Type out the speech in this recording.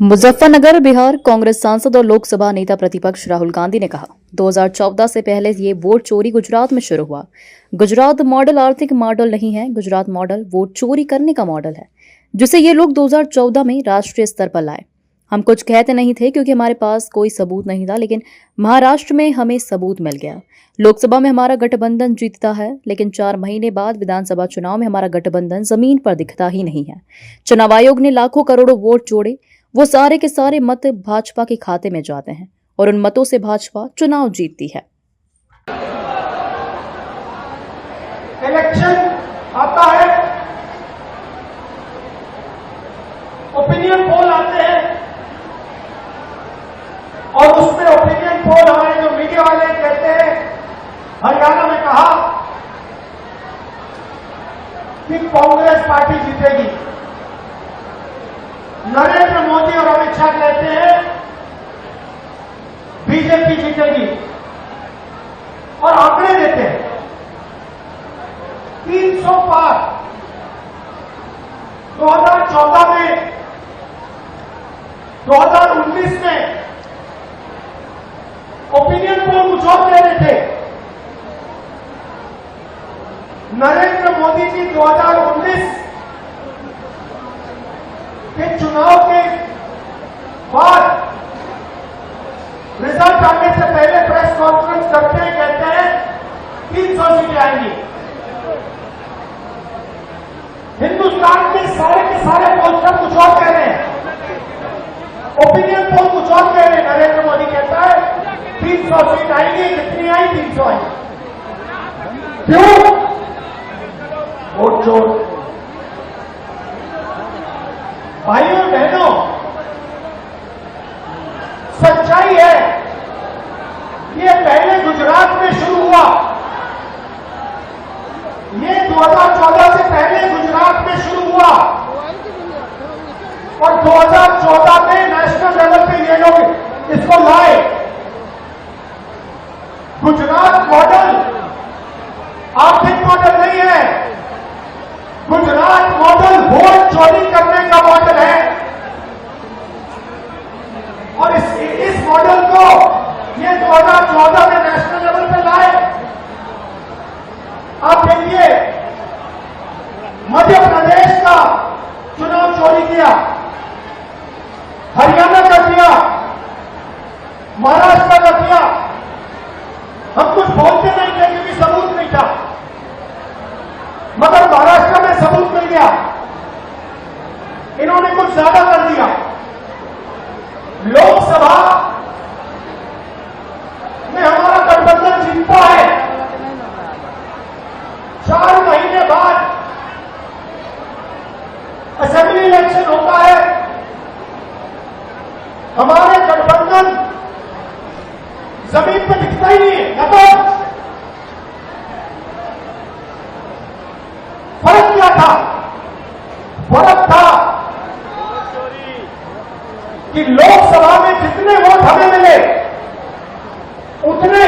मुजफ्फरनगर बिहार कांग्रेस सांसद और लोकसभा नेता प्रतिपक्ष राहुल गांधी ने कहा 2014 से पहले ये वोट चोरी गुजरात में शुरू हुआ। गुजरात मॉडल आर्थिक मॉडल नहीं है, गुजरात मॉडल वोट चोरी करने का मॉडल है, जिसे ये लोग 2014 में राष्ट्रीय स्तर पर लाए। हम कुछ कहते नहीं थे क्योंकि हमारे पास कोई सबूत नहीं था, लेकिन महाराष्ट्र में हमें सबूत मिल गया। लोकसभा में हमारा गठबंधन जीतता है, लेकिन 4 महीने बाद विधानसभा चुनाव में हमारा गठबंधन जमीन पर दिखता ही नहीं है। चुनाव आयोग ने लाखों करोड़ों वोट जोड़े, वो सारे के सारे मत भाजपा के खाते में जाते हैं और उन मतों से भाजपा चुनाव जीतती है। इलेक्शन आता है, ओपिनियन पोल आते हैं और उसमें ओपिनियन पोल हमारे जो मीडिया वाले कहते हैं, हरियाणा में कहा कि कांग्रेस पार्टी जीतेगी, नरेंद्र मोदी और अमित शाह कहते हैं बीजेपी जीतेगी और आंकड़े देते हैं 300 पार। 2014 में 2019 में ओपिनियन पोल कुछ और कह रहे थे। नरेंद्र मोदी जी 2019 के चुनाव के बाद रिजल्ट आने से पहले प्रेस कॉन्फ्रेंस करते हैं, कहते हैं 300 सीटें आएंगी। हिंदुस्तान के सारे पोस्टर कुछ और कह रहे हैं, ओपिनियन पोल कुछ और कह रहे हैं। नरेंद्र मोदी कहता है 300 सीट आएंगी, कितनी आई? 300 आई। क्यों? वोट चोर। भाइयों बहनों, सच्चाई है, ये पहले गुजरात में शुरू हुआ। ये 2014 से पहले गुजरात में शुरू हुआ और 2014 में नेशनल लेवल पे ये लोग इसको लाए। गुजरात मॉडल आर्थिक मॉडल नहीं है, गुजरात मॉडल वोट चोरी करने का मॉडल है। और इस मॉडल को ये 2014 में नेशनल लेवल पे लाए। आप देखिए, मध्य प्रदेश का चुनाव चोरी किया, हरियाणा का किया, महाराष्ट्र का किया। हम कुछ बोलते नहीं थे क्योंकि सबूत नहीं था, मगर महाराष्ट्र में सबूत मिल गया। इन्होंने कुछ ज्यादा कर दिया। लोकसभा में हमारा गठबंधन जीतता है, 4 महीने बाद असेंबली इलेक्शन होता है, हमारे गठबंधन जमीन पर दिखता ही नहीं है। मतलब फर्क क्या था? फर्क था कि लोकसभा में जितने वोट हमें मिले उतने